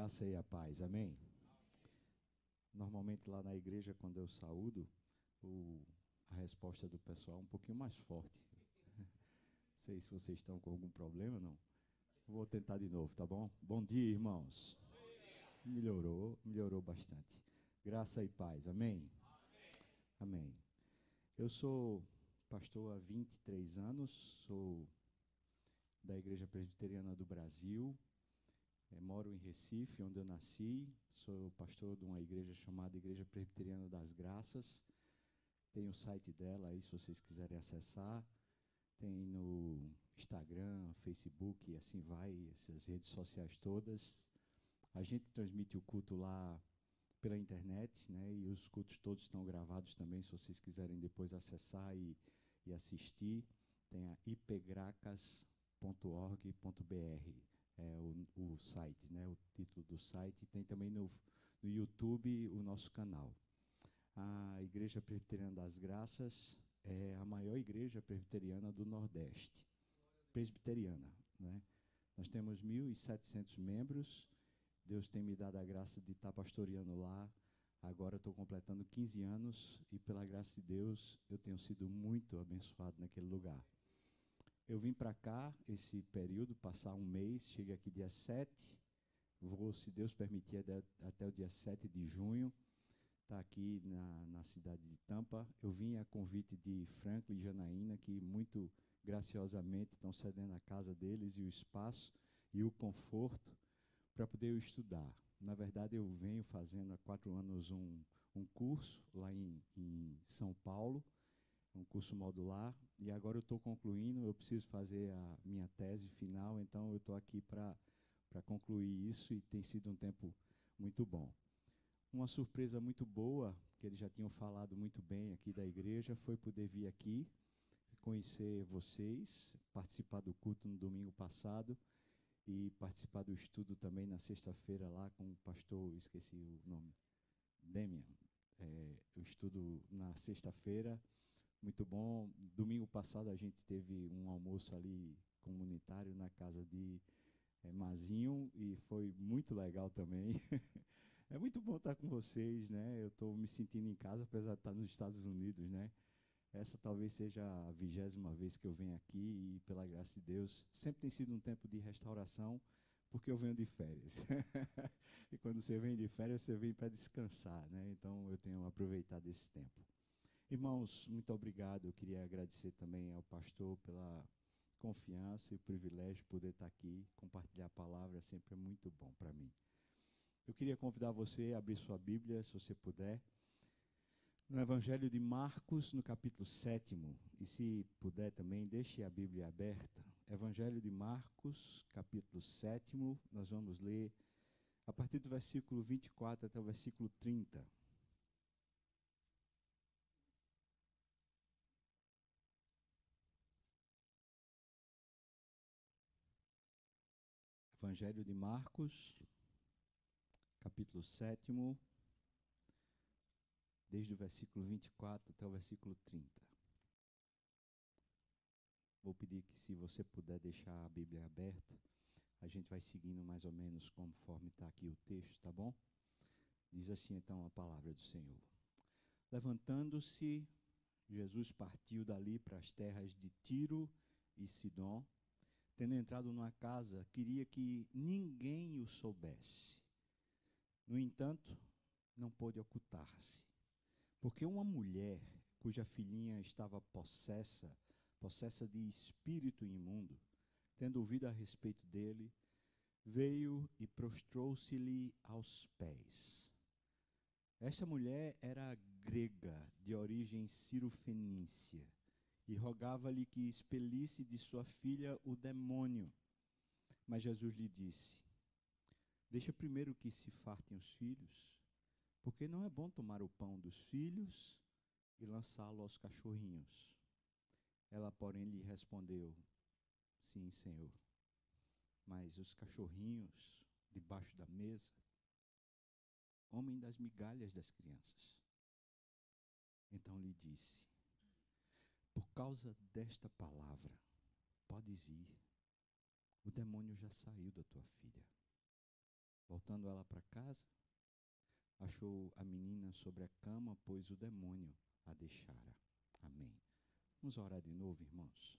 graça e a paz, amém? Normalmente lá na igreja, quando eu saúdo, a resposta do pessoal é um pouquinho mais forte. Não sei se vocês estão com algum problema, não. Vou tentar de novo, tá bom? Bom dia, irmãos. Melhorou bastante. Graça e paz, amém? Amém. Eu sou pastor há 23 anos, sou da Igreja Presbiteriana do Brasil. Moro em Recife, onde eu nasci. Sou pastor de uma igreja chamada Igreja Presbiteriana das Graças. Tem o site dela aí, se vocês quiserem acessar. Tem no Instagram, Facebook e assim vai, essas redes sociais todas. A gente transmite o culto lá pela internet, né? E os cultos todos estão gravados também, se vocês quiserem depois acessar e assistir. Tem a ipegracas.org.br. O site, né? O título do site. Tem também no YouTube o nosso canal. A Igreja Presbiteriana das Graças é a maior igreja presbiteriana do Nordeste. Presbiteriana, né? Nós temos 1.700 membros. Deus tem me dado a graça de estar pastoreando lá. Agora estou completando 15 anos e, pela graça de Deus, eu tenho sido muito abençoado naquele lugar. Eu vim para cá esse período, passar um mês, cheguei aqui dia 7, vou, se Deus permitir, até o dia 7 de junho, estar aqui na cidade de Tampa. Eu vim a convite de Franklin e Janaína, que muito graciosamente estão cedendo a casa deles e o espaço e o conforto para poder eu estudar. Na verdade, eu venho fazendo há 4 anos um curso lá em São Paulo, um curso modular, e agora eu estou concluindo, eu preciso fazer a minha tese final, então eu estou aqui para concluir isso e tem sido um tempo muito bom. Uma surpresa muito boa, que eles já tinham falado muito bem aqui da igreja, foi poder vir aqui, conhecer vocês, participar do culto no domingo passado e participar do estudo também na sexta-feira lá com o pastor, esqueci o nome, Demian. O estudo na sexta-feira, muito bom. Domingo passado a gente teve um almoço ali comunitário na casa de Mazinho e foi muito legal também. É muito bom estar com vocês, né? Eu estou me sentindo em casa, apesar de estar nos Estados Unidos, né? Essa talvez seja a 20ª vez que eu venho aqui e, pela graça de Deus, sempre tem sido um tempo de restauração, porque eu venho de férias. E quando você vem de férias, você vem para descansar, né? Então, eu tenho aproveitado esse tempo. Irmãos, muito obrigado. Eu queria agradecer também ao pastor pela confiança e o privilégio de poder estar aqui, compartilhar a palavra, sempre é muito bom para mim. Eu queria convidar você a abrir sua Bíblia, se você puder, no Evangelho de Marcos, no capítulo 7º, e se puder também, deixe a Bíblia aberta. Evangelho de Marcos, capítulo 7º, nós vamos ler a partir do versículo 24 até o versículo 30. Evangelho de Marcos, capítulo 7º, desde o versículo 24 até o versículo 30. Vou pedir que, se você puder deixar a Bíblia aberta, a gente vai seguindo mais ou menos conforme está aqui o texto, tá bom? Diz assim então a palavra do Senhor. Levantando-se, Jesus partiu dali para as terras de Tiro e Sidom. Tendo entrado numa casa, queria que ninguém o soubesse. No entanto, não pôde ocultar-se, porque uma mulher cuja filhinha estava possessa de espírito imundo, tendo ouvido a respeito dele, veio e prostrou-se-lhe aos pés. Esta mulher era grega, de origem cirofenícia, e rogava-lhe que expelisse de sua filha o demônio. Mas Jesus lhe disse: deixa primeiro que se fartem os filhos, porque não é bom tomar o pão dos filhos e lançá-lo aos cachorrinhos. Ela, porém, lhe respondeu: sim, Senhor, mas os cachorrinhos debaixo da mesa comem das migalhas das crianças. Então lhe disse: por causa desta palavra, podes ir, o demônio já saiu da tua filha. Voltando ela para casa, achou a menina sobre a cama, pois o demônio a deixara. Amém. Vamos orar de novo, irmãos.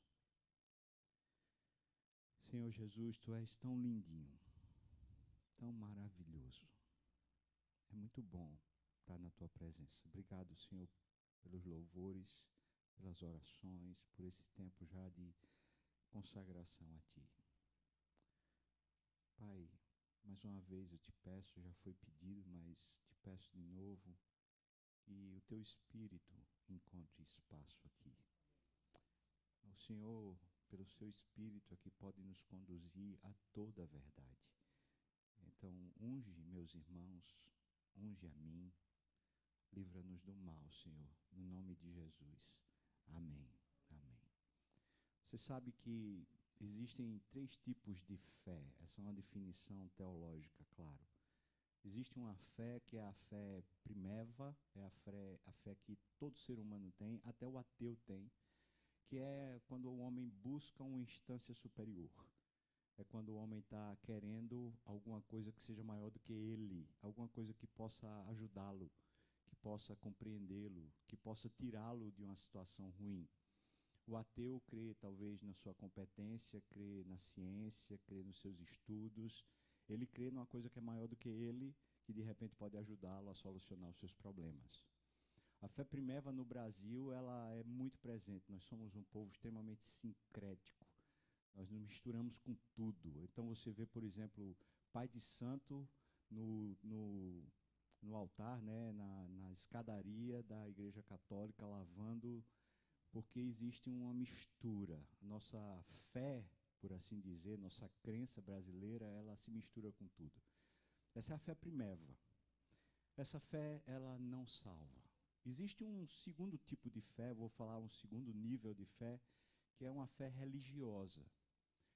Senhor Jesus, Tu és tão lindinho, tão maravilhoso. É muito bom estar na Tua presença. Obrigado, Senhor, pelos louvores, pelas orações, por esse tempo já de consagração a Ti. Pai, mais uma vez eu te peço, já foi pedido, mas te peço de novo, que o Teu Espírito encontre espaço aqui. O Senhor, pelo Seu Espírito, aqui pode nos conduzir a toda a verdade. Então, unge meus irmãos, unge a mim, livra-nos do mal, Senhor, no nome de Jesus. Amém. Amém. Você sabe que existem 3 tipos de fé. Essa é uma definição teológica, claro. Existe uma fé que é a fé primeva, é a fé que todo ser humano tem, até o ateu tem, que é quando o homem busca uma instância superior. É quando o homem está querendo alguma coisa que seja maior do que ele, alguma coisa que possa ajudá-lo, que possa compreendê-lo, que possa tirá-lo de uma situação ruim. O ateu crê talvez na sua competência, crê na ciência, crê nos seus estudos. Ele crê numa coisa que é maior do que ele, que de repente pode ajudá-lo a solucionar os seus problemas. A fé primeva no Brasil, ela é muito presente. Nós somos um povo extremamente sincrético. Nós nos misturamos com tudo. Então você vê, por exemplo, pai de santo no altar, né, na escadaria da Igreja Católica, lavando, porque existe uma mistura. Nossa fé, por assim dizer, nossa crença brasileira, ela se mistura com tudo. Essa é a fé primeva. Essa fé, ela não salva. Existe um segundo tipo de fé, vou falar um segundo nível de fé, que é uma fé religiosa.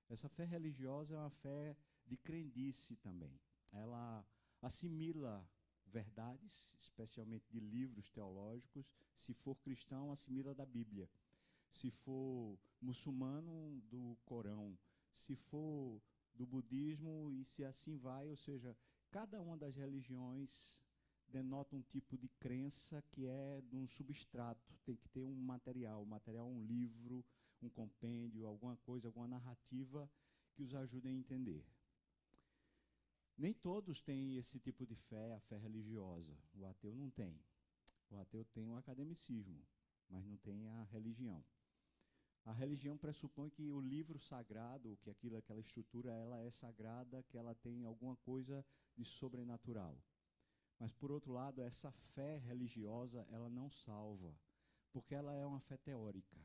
Essa fé religiosa é uma fé de crendice também. Ela assimila verdades, especialmente de livros teológicos. Se for cristão, assimila da Bíblia. Se for muçulmano, do Corão. Se for do budismo, e se assim vai, ou seja, cada uma das religiões denota um tipo de crença que é de um substrato. Tem que ter um material, um livro, um compêndio, alguma coisa, alguma narrativa que os ajude a entender. Nem todos têm esse tipo de fé, a fé religiosa. O ateu não tem. O ateu tem o academicismo, mas não tem a religião. A religião pressupõe que o livro sagrado, que aquela estrutura, ela é sagrada, que ela tem alguma coisa de sobrenatural. Mas, por outro lado, essa fé religiosa, ela não salva, porque ela é uma fé teórica.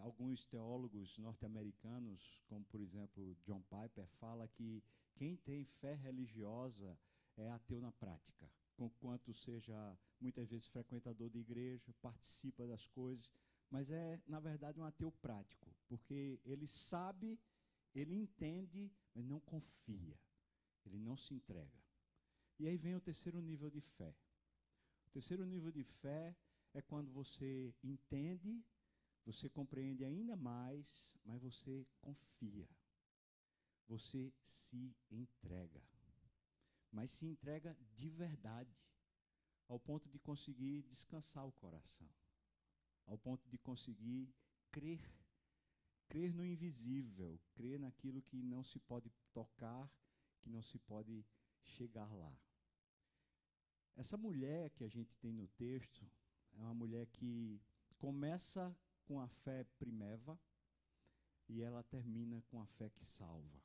Alguns teólogos norte-americanos, como, por exemplo, John Piper, fala que quem tem fé religiosa é ateu na prática, conquanto seja, muitas vezes, frequentador de igreja, participa das coisas, mas é, na verdade, um ateu prático, porque ele sabe, ele entende, mas não confia, ele não se entrega. E aí vem o terceiro nível de fé. O terceiro nível de fé é quando você entende, você compreende ainda mais, mas você confia. Você se entrega. Mas se entrega de verdade, ao ponto de conseguir descansar o coração, ao ponto de conseguir crer no invisível, crer naquilo que não se pode tocar, que não se pode chegar lá. Essa mulher que a gente tem no texto é uma mulher que começa com a fé primeva e ela termina com a fé que salva.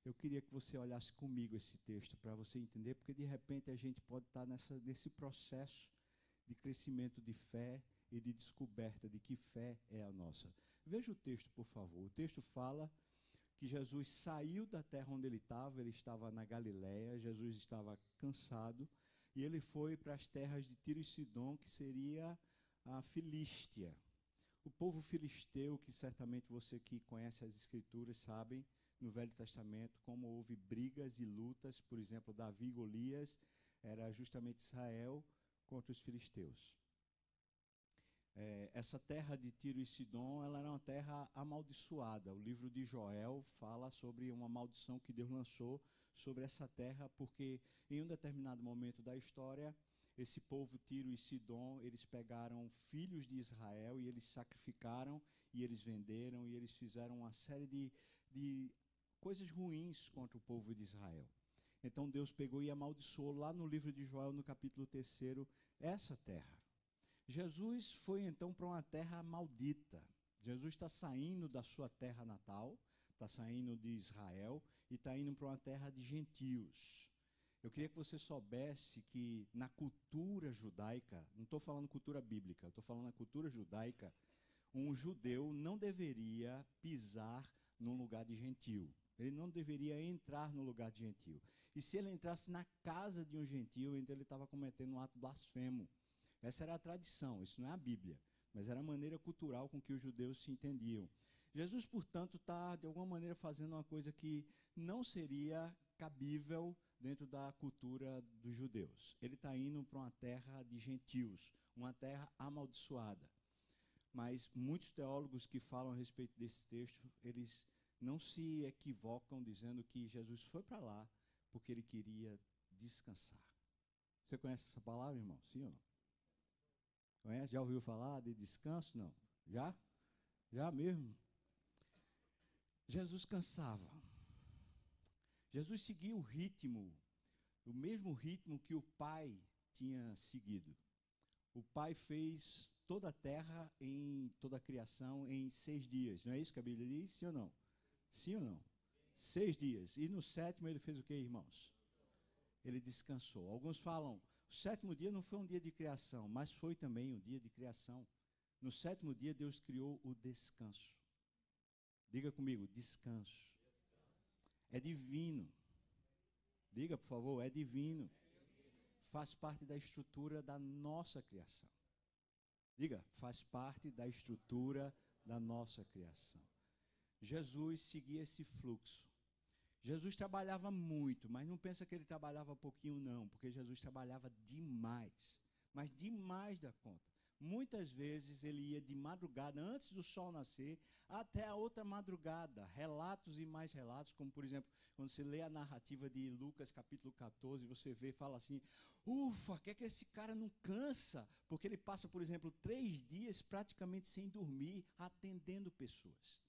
Eu queria que você olhasse comigo esse texto para você entender, porque de repente a gente pode estar nesse processo de crescimento de fé e de descoberta de que fé é a nossa. Veja o texto, por favor. O texto fala que Jesus saiu da terra onde ele estava na Galileia, Jesus estava cansado, e ele foi para as terras de Tiro e Sidom, que seria a Filístia. O povo filisteu, que certamente você que conhece as Escrituras sabem, no Velho Testamento, como houve brigas e lutas, por exemplo, Davi e Golias, era justamente Israel contra os filisteus. Essa terra de Tiro e Sidom, ela era uma terra amaldiçoada. O livro de Joel fala sobre uma maldição que Deus lançou sobre essa terra, porque em um determinado momento da história, esse povo Tiro e Sidom, eles pegaram filhos de Israel e eles sacrificaram, e eles venderam, e eles fizeram uma série de coisas ruins contra o povo de Israel. Então Deus pegou e amaldiçoou lá no livro de Joel, no capítulo 3, essa terra. Jesus foi então para uma terra maldita. Jesus está saindo da sua terra natal, está saindo de Israel e está indo para uma terra de gentios. Eu queria que você soubesse que na cultura judaica, não estou falando cultura bíblica, estou falando na cultura judaica, um judeu não deveria pisar num lugar de gentio. Ele não deveria entrar no lugar de gentio. E se ele entrasse na casa de um gentio, então ele estava cometendo um ato blasfemo. Essa era a tradição, isso não é a Bíblia, mas era a maneira cultural com que os judeus se entendiam. Jesus, portanto, está, de alguma maneira, fazendo uma coisa que não seria cabível dentro da cultura dos judeus. Ele está indo para uma terra de gentios, uma terra amaldiçoada. Mas muitos teólogos que falam a respeito desse texto, eles não se equivocam dizendo que Jesus foi para lá porque ele queria descansar. Você conhece essa palavra, irmão? Sim ou não? Conhece? Já ouviu falar de descanso? Não? Já? Já mesmo? Jesus cansava. Jesus seguia o ritmo, o mesmo ritmo que o Pai tinha seguido. O Pai fez toda a terra, toda a criação, em 6 dias. Não é isso que a Bíblia diz? Sim ou não? Sim ou não? 6 dias. E no 7º ele fez o quê, irmãos? Ele descansou. Alguns falam, o 7º dia não foi um dia de criação, mas foi também um dia de criação. No 7º dia Deus criou o descanso. Diga comigo, descanso. É divino. Diga, por favor, é divino. Faz parte da estrutura da nossa criação. Diga, faz parte da estrutura da nossa criação. Jesus seguia esse fluxo. Jesus trabalhava muito, mas não pensa que ele trabalhava pouquinho, não, porque Jesus trabalhava demais, mas demais da conta. Muitas vezes ele ia de madrugada, antes do sol nascer, até a outra madrugada. Relatos e mais relatos, como por exemplo, quando você lê a narrativa de Lucas capítulo 14, você vê e fala assim, ufa, que esse cara não cansa? Porque ele passa, por exemplo, 3 dias praticamente sem dormir, atendendo pessoas.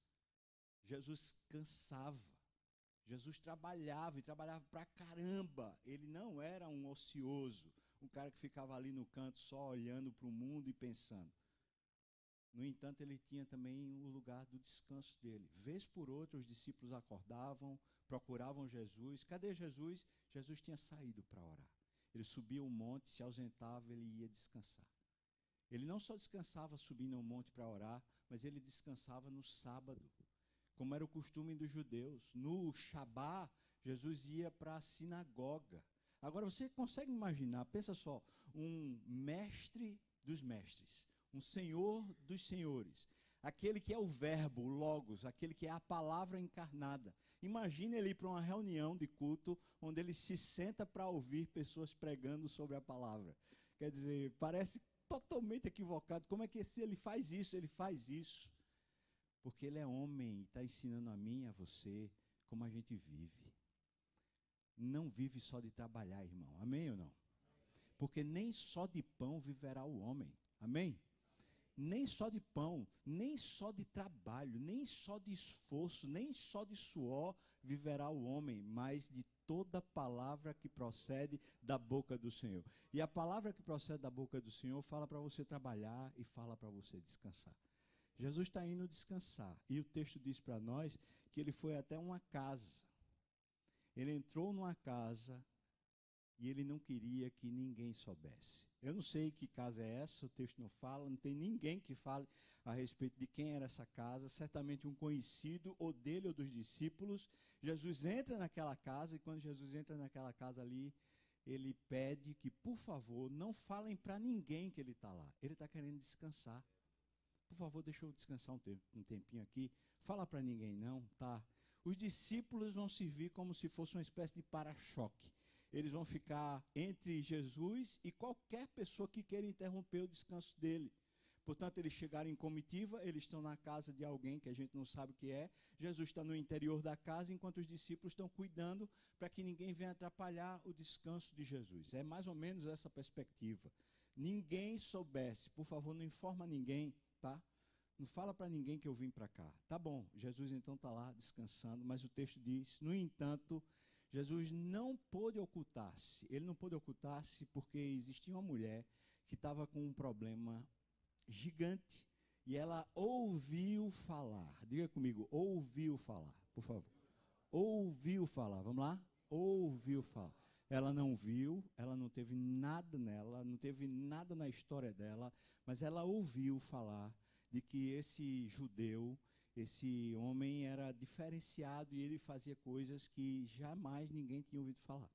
Jesus cansava. Jesus trabalhava, e trabalhava pra caramba. Ele não era um ocioso, um cara que ficava ali no canto só olhando para o mundo e pensando. No entanto, ele tinha também o lugar do descanso dele. Vez por outra, os discípulos acordavam, procuravam Jesus. Cadê Jesus? Jesus tinha saído para orar. Ele subia um monte, se ausentava, ele ia descansar. Ele não só descansava subindo ao monte para orar, mas ele descansava no sábado, como era o costume dos judeus. No Shabá, Jesus ia para a sinagoga. Agora, você consegue imaginar, pensa só, um mestre dos mestres, um senhor dos senhores, aquele que é o verbo, o logos, aquele que é a palavra encarnada. Imagine ele ir para uma reunião de culto, onde ele se senta para ouvir pessoas pregando sobre a palavra. Quer dizer, parece totalmente equivocado. Como é que ele faz isso? Ele faz isso porque ele é homem e está ensinando a mim e a você como a gente vive. Não vive só de trabalhar, irmão. Amém ou não? Porque nem só de pão viverá o homem. Amém? Nem só de pão, nem só de trabalho, nem só de esforço, nem só de suor viverá o homem, mas de toda palavra que procede da boca do Senhor. E a palavra que procede da boca do Senhor fala para você trabalhar e fala para você descansar. Jesus está indo descansar. E o texto diz para nós que ele foi até uma casa. Ele entrou numa casa e ele não queria que ninguém soubesse. Eu não sei que casa é essa, o texto não fala, não tem ninguém que fale a respeito de quem era essa casa, certamente um conhecido, ou dele ou dos discípulos. Jesus entra naquela casa, e quando Jesus entra naquela casa ali, ele pede que, por favor, não falem para ninguém que ele está lá. Ele está querendo descansar. Por favor, deixa eu descansar um tempinho aqui. Fala para ninguém não, tá? Os discípulos vão servir como se fosse uma espécie de para-choque. Eles vão ficar entre Jesus e qualquer pessoa que queira interromper o descanso dele. Portanto, eles chegaram em comitiva, eles estão na casa de alguém que a gente não sabe o que é. Jesus está no interior da casa, enquanto os discípulos estão cuidando para que ninguém venha atrapalhar o descanso de Jesus. É mais ou menos essa perspectiva. Ninguém soubesse, por favor, não informa ninguém, tá? Não fala para ninguém que eu vim para cá. Tá bom, Jesus então está lá descansando, mas o texto diz, no entanto, Jesus não pôde ocultar-se. Ele não pôde ocultar-se porque existia uma mulher que estava com um problema gigante e ela ouviu falar. Diga comigo, ouviu falar, por favor. Ouviu falar, vamos lá? Ouviu falar. Ela não viu, ela não teve nada nela, não teve nada na história dela, mas ela ouviu falar de que esse judeu, esse homem era diferenciado e ele fazia coisas que jamais ninguém tinha ouvido falar.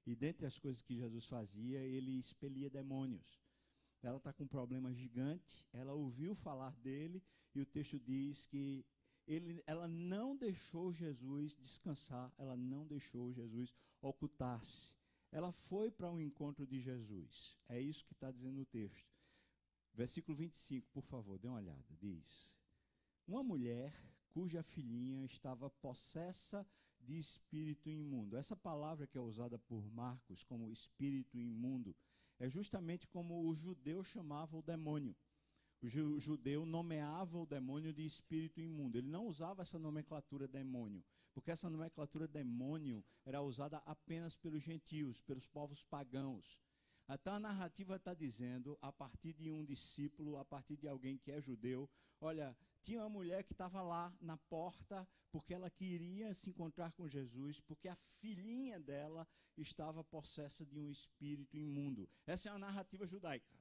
E dentre as coisas que Jesus fazia, ele expelia demônios. Ela está com um problema gigante, ela ouviu falar dele e o texto diz que ela não deixou Jesus descansar, ela não deixou Jesus ocultar-se. Ela foi para o encontro de Jesus. É isso que está dizendo o texto. Versículo 25, por favor, dê uma olhada. Diz, uma mulher cuja filhinha estava possessa de espírito imundo. Essa palavra que é usada por Marcos como espírito imundo é justamente como o judeu chamava o demônio. O judeu nomeava o demônio de espírito imundo. Ele não usava essa nomenclatura demônio, porque essa nomenclatura demônio era usada apenas pelos gentios, pelos povos pagãos. Então a narrativa está dizendo, a partir de um discípulo, a partir de alguém que é judeu, olha, tinha uma mulher que estava lá na porta, porque ela queria se encontrar com Jesus, porque a filhinha dela estava possessa de um espírito imundo. Essa é a narrativa judaica.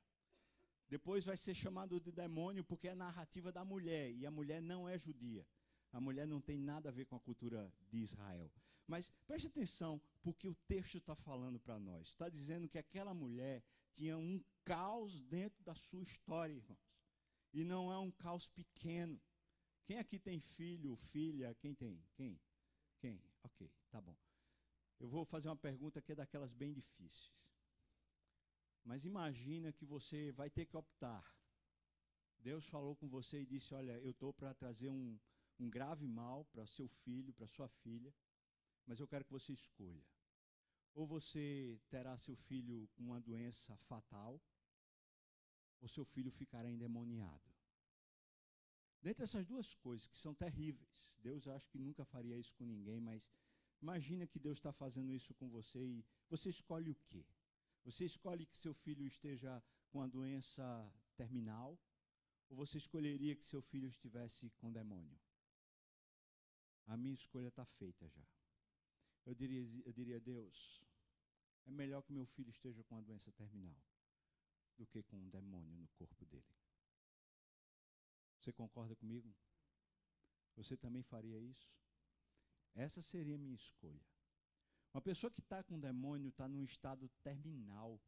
Depois vai ser chamado de demônio, porque é a narrativa da mulher, e a mulher não é judia. A mulher não tem nada a ver com a cultura de Israel. Mas preste atenção, porque o texto está falando para nós. Está dizendo que aquela mulher tinha um caos dentro da sua história, irmãos. E não é um caos pequeno. Quem aqui tem filho, filha? Quem tem? Quem? Ok, tá bom. Eu vou fazer uma pergunta que é daquelas bem difíceis. Mas imagina que você vai ter que optar. Deus falou com você e disse, olha, eu estou para trazer um grave mal para seu filho, para sua filha, mas eu quero que você escolha. Ou você terá seu filho com uma doença fatal, ou seu filho ficará endemoniado. Dentre essas duas coisas que são terríveis, Deus acho que nunca faria isso com ninguém, mas imagina que Deus está fazendo isso com você e você escolhe o quê? Você escolhe que seu filho esteja com a doença terminal, ou você escolheria que seu filho estivesse com demônio? A minha escolha está feita já. Eu diria, Deus, é melhor que meu filho esteja com a doença terminal do que com um demônio no corpo dele. Você concorda comigo? Você também faria isso? Essa seria a minha escolha. Uma pessoa que está com demônio está num estado terminal,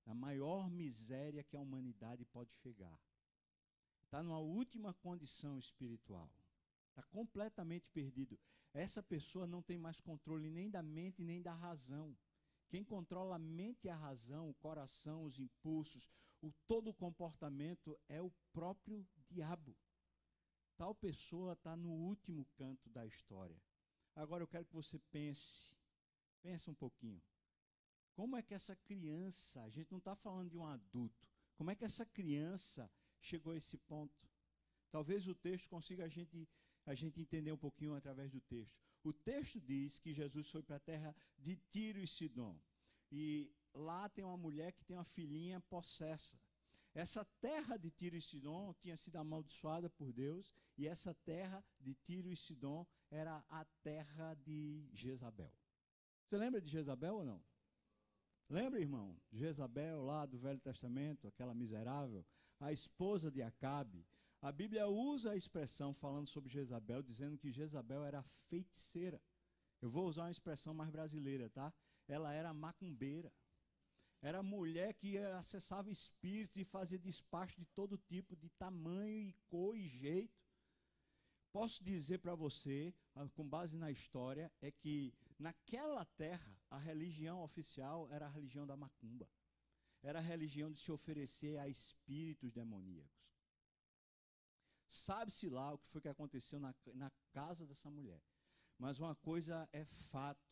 na maior miséria que a humanidade pode chegar. Está numa última condição espiritual. Está completamente perdido. Essa pessoa não tem mais controle nem da mente nem da razão. Quem controla a mente e a razão, o coração, os impulsos, todo o comportamento é o próprio diabo. Tal pessoa está no último canto da história. Agora eu quero que você pense um pouquinho. Como é que essa criança, a gente não está falando de um adulto, como é que essa criança chegou a esse ponto? Talvez o texto consiga a gente entender um pouquinho através do texto. O texto diz que Jesus foi para a terra de Tiro e Sidom. E lá tem uma mulher que tem uma filhinha possessa. Essa terra de Tiro e Sidom tinha sido amaldiçoada por Deus, e essa terra de Tiro e Sidom era a terra de Jezabel. Você lembra de Jezabel ou não? Lembra, irmão? Jezabel lá do Velho Testamento, aquela miserável, a esposa de Acabe. A Bíblia usa a expressão falando sobre Jezabel, dizendo que Jezabel era feiticeira. Eu vou usar uma expressão mais brasileira, tá? Ela era macumbeira. Era mulher que acessava espíritos e fazia despacho de todo tipo, de tamanho e cor e jeito. Posso dizer para você, com base na história, é que naquela terra a religião oficial era a religião da macumba. Era a religião de se oferecer a espíritos demoníacos. Sabe-se lá o que foi que aconteceu na casa dessa mulher. Mas uma coisa é fato.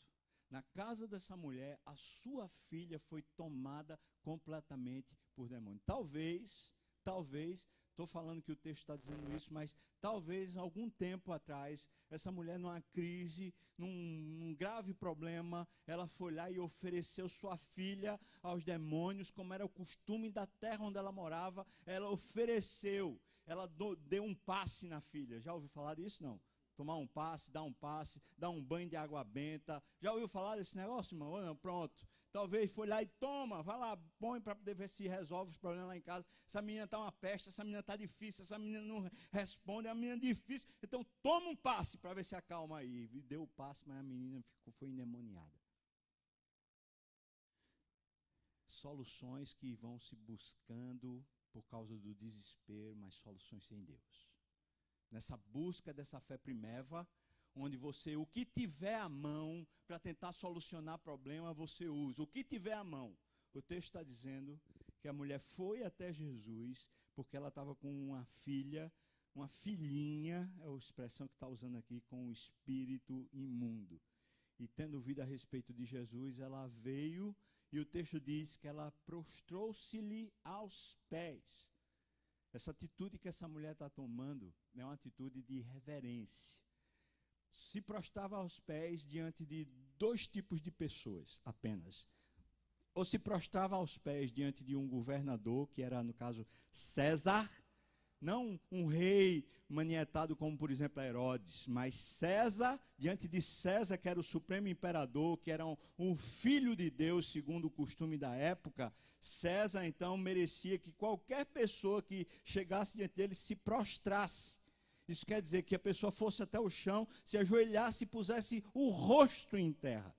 Na casa dessa mulher, a sua filha foi tomada completamente por demônio. Talvez, estou falando que o texto está dizendo isso, mas talvez algum tempo atrás, essa mulher numa crise, num grave problema, ela foi lá e ofereceu sua filha aos demônios, como era o costume da terra onde ela morava, ela ofereceu, ela deu um passe na filha. Já ouviu falar disso? Não. Tomar um passe, dar um banho de água benta. Já ouviu falar desse negócio, irmão? Não, pronto. Talvez foi lá e toma, vai lá, põe para poder ver se resolve os problemas lá em casa. Essa menina está uma peste, essa menina está difícil, essa menina não responde, a menina é difícil. Então toma um passe para ver se acalma aí. E deu o passe, mas a menina foi endemoniada. Soluções que vão se buscando por causa do desespero, mas soluções sem Deus. Nessa busca dessa fé primeva, onde você, o que tiver à mão para tentar solucionar problema, você usa. O que tiver à mão. O texto está dizendo que a mulher foi até Jesus, porque ela estava com uma filha, uma filhinha, é a expressão que está usando aqui, com o espírito imundo. E tendo ouvido a respeito de Jesus, ela veio, e o texto diz que ela prostrou-se-lhe aos pés. Essa atitude que essa mulher está tomando é uma atitude de reverência. Se prostrava aos pés diante de dois tipos de pessoas apenas. Ou se prostrava aos pés diante de um governador, que era, no caso, César, não um rei manietado como, por exemplo, Herodes, mas César, diante de César, que era o supremo imperador, que era um filho de Deus, segundo o costume da época, César, então, merecia que qualquer pessoa que chegasse diante dele se prostrasse. Isso quer dizer que a pessoa fosse até o chão, se ajoelhasse e pusesse o rosto em terra.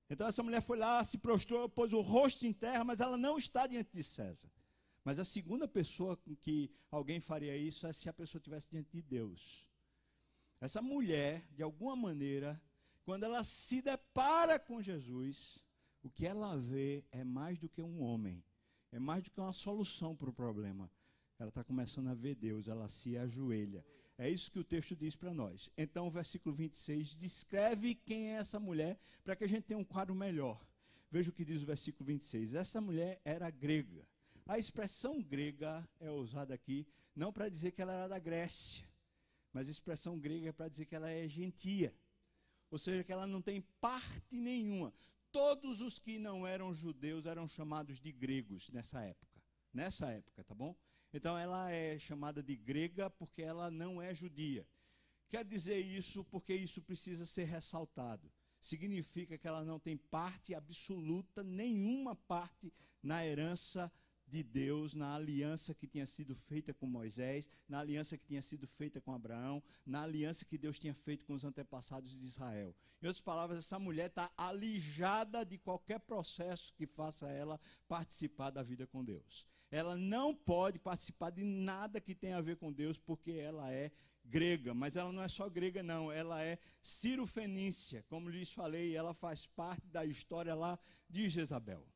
Então, essa mulher foi lá, se prostrou, pôs o rosto em terra, mas ela não está diante de César. Mas a segunda pessoa com que alguém faria isso é se a pessoa estivesse diante de Deus. Essa mulher, de alguma maneira, quando ela se depara com Jesus, o que ela vê é mais do que um homem, é mais do que uma solução para o problema. Ela está começando a ver Deus, ela se ajoelha. É isso que o texto diz para nós. Então, o versículo 26 descreve quem é essa mulher, para que a gente tenha um quadro melhor. Veja o que diz o versículo 26. Essa mulher era grega. A expressão grega é usada aqui, não para dizer que ela era da Grécia, mas a expressão grega é para dizer que ela é gentia. Ou seja, que ela não tem parte nenhuma. Todos os que não eram judeus eram chamados de gregos nessa época. Nessa época, tá bom? Então ela é chamada de grega porque ela não é judia. Quer dizer isso porque isso precisa ser ressaltado. Significa que ela não tem parte absoluta, nenhuma parte na herança de Deus, na aliança que tinha sido feita com Moisés, na aliança que tinha sido feita com Abraão, na aliança que Deus tinha feito com os antepassados de Israel. Em outras palavras, essa mulher está alijada de qualquer processo que faça ela participar da vida com Deus. Ela não pode participar de nada que tenha a ver com Deus, porque ela é grega, mas ela não é só grega não, ela é cirofenícia, como lhes falei, ela faz parte da história lá de Jezabel.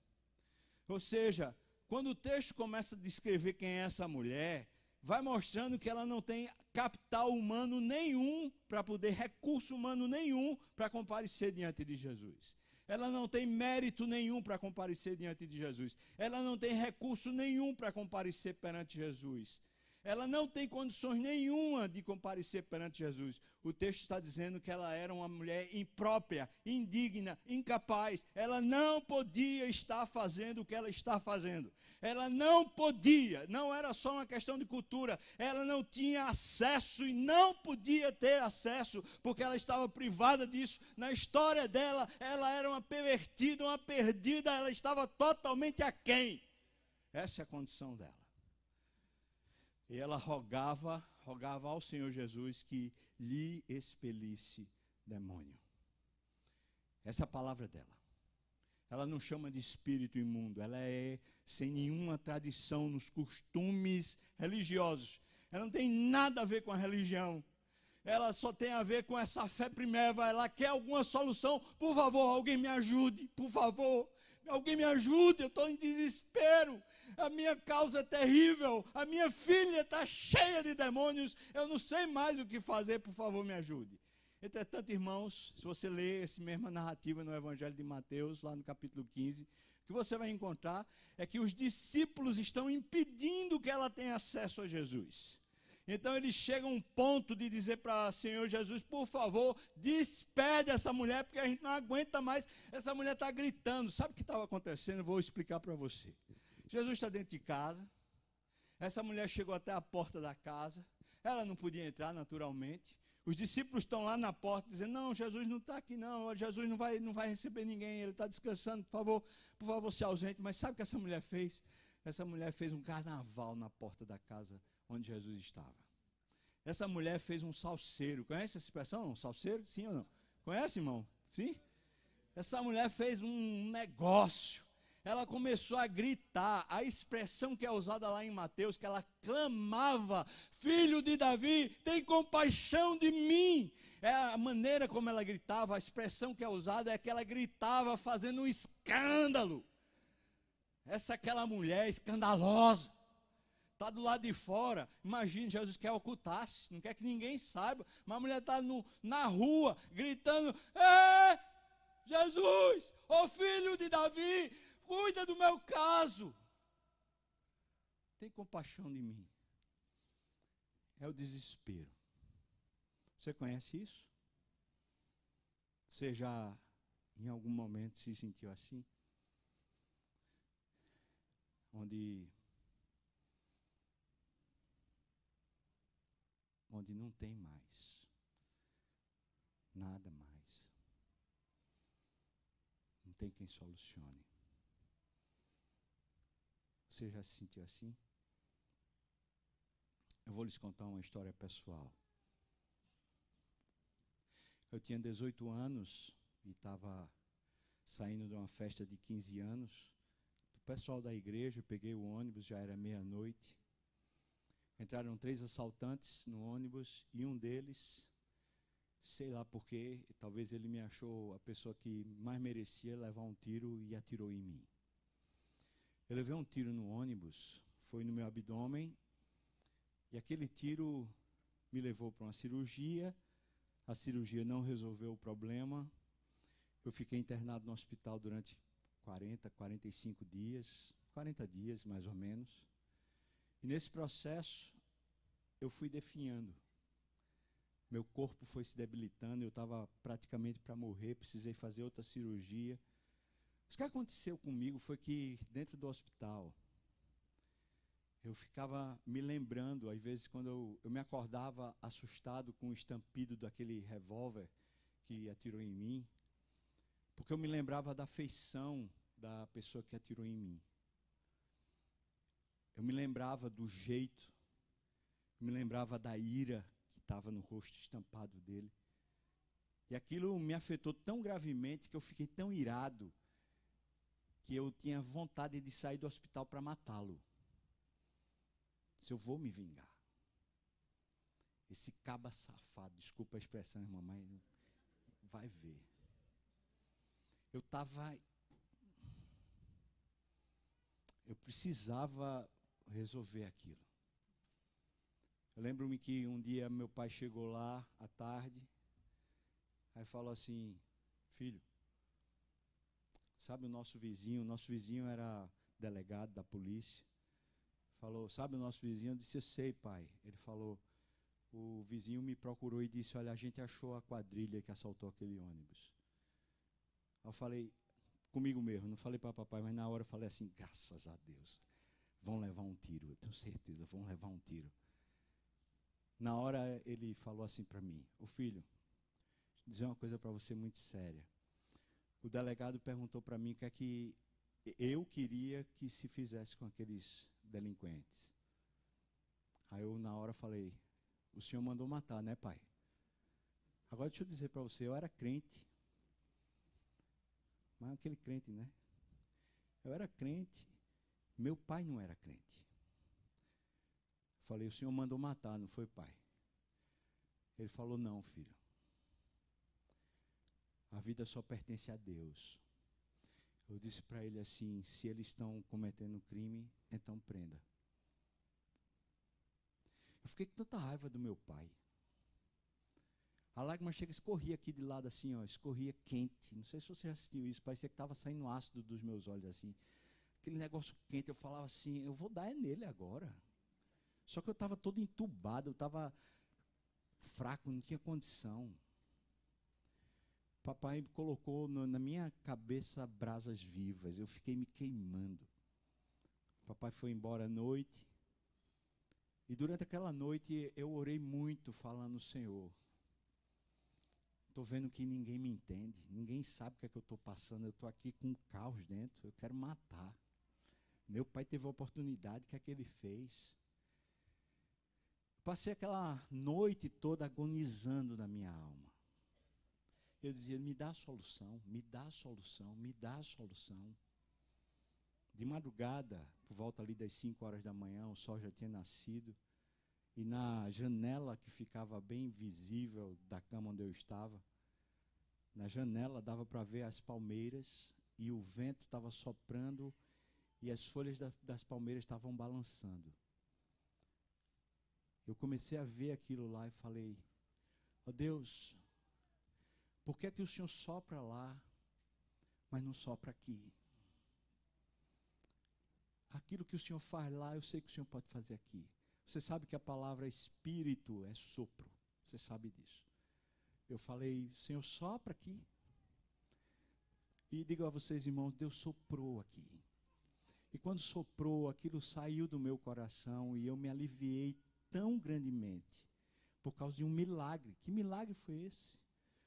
Ou seja, quando o texto começa a descrever quem é essa mulher, vai mostrando que ela não tem capital humano nenhum para poder, recurso humano nenhum para comparecer diante de Jesus. Ela não tem mérito nenhum para comparecer diante de Jesus. Ela não tem recurso nenhum para comparecer perante Jesus. Ela não tem condições nenhuma de comparecer perante Jesus. O texto está dizendo que ela era uma mulher imprópria, indigna, incapaz. Ela não podia estar fazendo o que ela está fazendo. Ela não podia, não era só uma questão de cultura. Ela não tinha acesso e não podia ter acesso, porque ela estava privada disso. Na história dela, ela era uma pervertida, uma perdida, ela estava totalmente aquém. Essa é a condição dela. E ela rogava ao Senhor Jesus que lhe expelisse demônio. Essa é a palavra dela. Ela não chama de espírito imundo, ela é sem nenhuma tradição nos costumes religiosos. Ela não tem nada a ver com a religião. Ela só tem a ver com essa fé primeva. Ela quer alguma solução. Por favor, alguém me ajude, por favor. Alguém me ajude, eu estou em desespero. A minha causa é terrível. A minha filha está cheia de demônios. Eu não sei mais o que fazer, por favor, me ajude. Entretanto, irmãos, se você ler essa mesma narrativa no Evangelho de Mateus, lá no capítulo 15, o que você vai encontrar é que os discípulos estão impedindo que ela tenha acesso a Jesus. Então eles chegam a um ponto de dizer para o Senhor Jesus, por favor, despede essa mulher, porque a gente não aguenta mais, essa mulher está gritando. Sabe o que estava acontecendo? Eu vou explicar para você. Jesus está dentro de casa, essa mulher chegou até a porta da casa, ela não podia entrar naturalmente, os discípulos estão lá na porta dizendo, não, Jesus não está aqui não, Jesus não vai receber ninguém, ele está descansando, por favor, se ausente. Mas sabe o que essa mulher fez? Essa mulher fez um carnaval na porta da casa onde Jesus estava. Essa mulher fez um salseiro. Conhece essa expressão? Um salseiro? Sim ou não? Conhece, irmão? Sim? Essa mulher fez um negócio. Ela começou a gritar. A expressão que é usada lá em Mateus, que ela clamava, filho de Davi, tem compaixão de mim. É a maneira como ela gritava, a expressão que é usada é que ela gritava fazendo um escândalo. Aquela mulher escandalosa. Está do lado de fora. Imagine, Jesus quer ocultar-se, não quer que ninguém saiba. Mas a mulher está na rua, gritando, Jesus, ô filho de Davi, cuida do meu caso. Tem compaixão de mim. É o desespero. Você conhece isso? Você já, em algum momento, se sentiu assim? Onde não tem mais, nada mais, não tem quem solucione. Você já se sentiu assim? Eu vou lhes contar uma história pessoal. Eu tinha 18 anos e estava saindo de uma festa de 15 anos, do pessoal da igreja, eu peguei o ônibus, já era meia-noite. Entraram 3 assaltantes no ônibus e um deles, sei lá porquê, talvez ele me achou a pessoa que mais merecia levar um tiro e atirou em mim. Eu levei um tiro no ônibus, foi no meu abdômen, e aquele tiro me levou para uma cirurgia. A cirurgia não resolveu o problema. Eu fiquei internado no hospital durante 45 dias, 40 dias mais ou menos. E nesse processo, eu fui definhando. Meu corpo foi se debilitando, eu estava praticamente para morrer, precisei fazer outra cirurgia. O que aconteceu comigo foi que, dentro do hospital, eu ficava me lembrando, às vezes, quando eu me acordava assustado com o estampido daquele revólver que atirou em mim, porque eu me lembrava da feição da pessoa que atirou em mim. Eu me lembrava do jeito, me lembrava da ira que estava no rosto estampado dele. E aquilo me afetou tão gravemente que eu fiquei tão irado que eu tinha vontade de sair do hospital para matá-lo. Se eu vou me vingar. Esse caba safado, desculpa a expressão, irmã, mas vai ver. Eu precisava resolver aquilo. Eu lembro-me que um dia meu pai chegou lá à tarde, aí falou assim, filho, sabe o nosso vizinho era delegado da polícia, falou, sabe o nosso vizinho? Eu disse, eu sei, pai. Ele falou, o vizinho me procurou e disse, olha, a gente achou a quadrilha que assaltou aquele ônibus. Eu falei, comigo mesmo, não falei para papai, mas na hora eu falei assim, graças a Deus, vão levar um tiro, eu tenho certeza, vão levar um tiro. Na hora ele falou assim para mim, ô filho, vou dizer uma coisa para você muito séria. O delegado perguntou para mim o que é que eu queria que se fizesse com aqueles delinquentes. Aí eu na hora falei, o senhor mandou matar, né, pai? Agora deixa eu dizer para você, eu era crente. Mas aquele crente, né? Eu era crente, meu pai não era crente. Falei, o senhor mandou matar, não foi, pai? Ele falou, não, filho. A vida só pertence a Deus. Eu disse para ele assim: se eles estão cometendo crime, então prenda. Eu fiquei com tanta raiva do meu pai. A lágrima chega, escorria aqui de lado assim, ó, escorria quente. Não sei se você já assistiu isso, parecia que estava saindo ácido dos meus olhos assim. Aquele negócio quente, eu falava assim, eu vou dar nele agora. Só que eu estava todo entubado, eu estava fraco, não tinha condição. Papai colocou na minha cabeça brasas vivas, eu fiquei me queimando. Papai foi embora à noite, e durante aquela noite eu orei muito falando: Senhor, estou vendo que ninguém me entende, ninguém sabe o que é que eu estou passando, eu estou aqui com um caos dentro, eu quero matar. Meu pai teve a oportunidade, o que é que ele fez? Passei aquela noite toda agonizando na minha alma. Eu dizia: me dá a solução, me dá a solução, me dá a solução. De madrugada, por volta ali das 5 horas da manhã, o sol já tinha nascido, e na janela que ficava bem visível da cama onde eu estava, na janela dava para ver as palmeiras, e o vento estava soprando, e as folhas das palmeiras estavam balançando. Eu comecei a ver aquilo lá e falei: ó Deus, por que é que o Senhor sopra lá, mas não sopra aqui? Aquilo que o Senhor faz lá, eu sei que o Senhor pode fazer aqui. Você sabe que a palavra espírito é sopro. Você sabe disso. Eu falei: Senhor, sopra aqui. E digo a vocês, irmãos, Deus soprou aqui. E quando soprou, aquilo saiu do meu coração e eu me aliviei tão grandemente por causa de um milagre. Que milagre foi esse?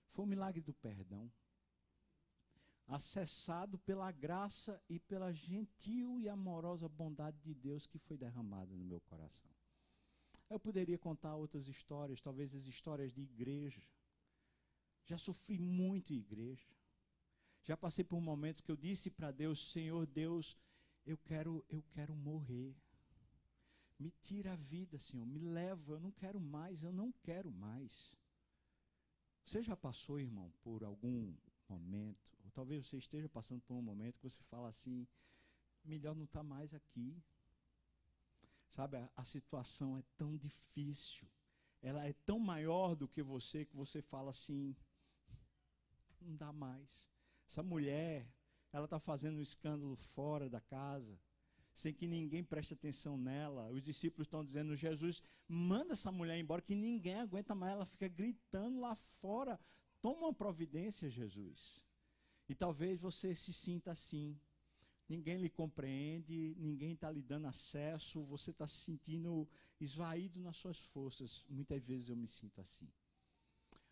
Foi o milagre do perdão, acessado pela graça e pela gentil e amorosa bondade de Deus que foi derramada no meu coração. Eu poderia contar outras histórias, talvez as histórias de igreja. Já sofri muito em igreja. Já passei por momentos que eu disse para Deus: Senhor Deus, eu quero morrer. Me tira a vida, Senhor, me leva, eu não quero mais, eu não quero mais. Você já passou, irmão, por algum momento, ou talvez você esteja passando por um momento que você fala assim: melhor não estar mais aqui. Sabe, a situação é tão difícil, ela é tão maior do que você fala assim: não dá mais. Essa mulher, ela está fazendo um escândalo fora da casa, sem que ninguém preste atenção nela. Os discípulos estão dizendo: Jesus, manda essa mulher embora, que ninguém aguenta mais. Ela fica gritando lá fora. Toma uma providência, Jesus. E talvez você se sinta assim. Ninguém lhe compreende, ninguém está lhe dando acesso, você está se sentindo esvaído nas suas forças. Muitas vezes eu me sinto assim.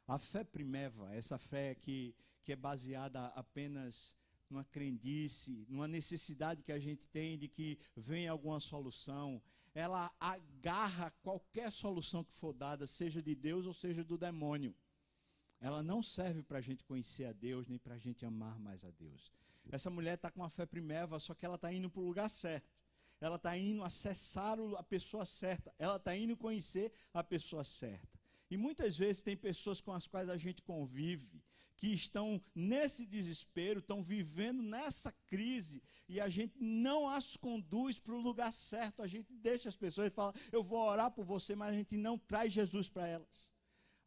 A fé primeva, essa fé que é baseada apenas numa crendice, numa necessidade que a gente tem de que venha alguma solução, ela agarra qualquer solução que for dada, seja de Deus ou seja do demônio. Ela não serve para a gente conhecer a Deus, nem para a gente amar mais a Deus. Essa mulher está com a fé primeva, só que ela está indo para o lugar certo. Ela está indo acessar a pessoa certa. Ela está indo conhecer a pessoa certa. E muitas vezes tem pessoas com as quais a gente convive, que estão nesse desespero, estão vivendo nessa crise, e a gente não as conduz para o lugar certo. A gente deixa as pessoas e fala: eu vou orar por você, mas a gente não traz Jesus para elas.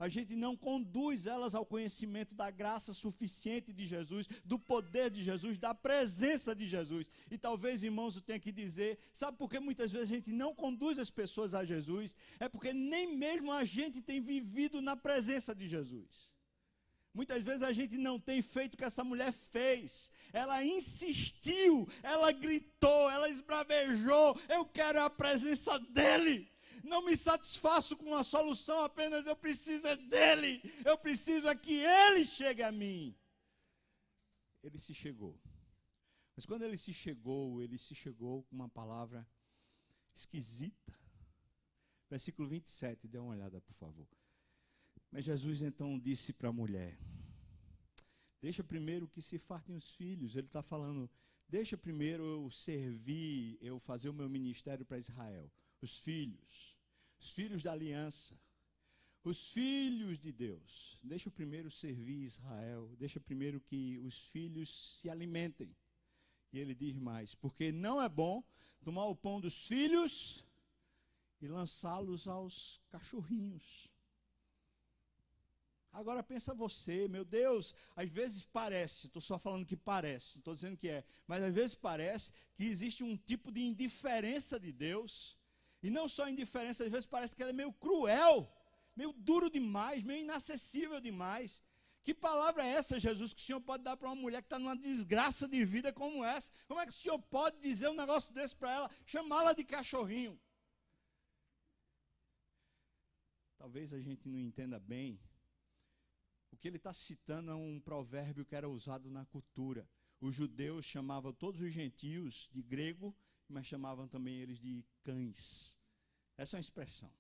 A gente não conduz elas ao conhecimento da graça suficiente de Jesus, do poder de Jesus, da presença de Jesus. E talvez, irmãos, eu tenha que dizer: sabe por que muitas vezes a gente não conduz as pessoas a Jesus? É porque nem mesmo a gente tem vivido na presença de Jesus. Muitas vezes a gente não tem feito o que essa mulher fez. Ela insistiu, ela gritou, ela esbravejou: eu quero a presença dEle. Não me satisfaço com uma solução, apenas eu preciso é dEle. Eu preciso é que Ele chegue a mim. Ele se chegou. Mas quando ele se chegou com uma palavra esquisita. Versículo 27, dê uma olhada, por favor. Mas Jesus então disse para a mulher: deixa primeiro que se fartem os filhos. Ele está falando: deixa primeiro eu servir, eu fazer o meu ministério para Israel. Os filhos da aliança, os filhos de Deus. Deixa eu primeiro servir Israel, deixa primeiro que os filhos se alimentem. E ele diz mais: porque não é bom tomar o pão dos filhos e lançá-los aos cachorrinhos. Agora pensa você, meu Deus, às vezes parece, estou só falando que parece, não estou dizendo que é, mas às vezes parece que existe um tipo de indiferença de Deus, e não só indiferença, às vezes parece que ela é meio cruel, meio duro demais, meio inacessível demais. Que palavra é essa, Jesus, que o Senhor pode dar para uma mulher que está numa desgraça de vida como essa? Como é que o Senhor pode dizer um negócio desse para ela, chamá-la de cachorrinho? Talvez a gente não entenda bem. O que ele está citando é um provérbio que era usado na cultura. Os judeus chamavam todos os gentios de grego, mas chamavam também eles de cães. Essa é uma expressão.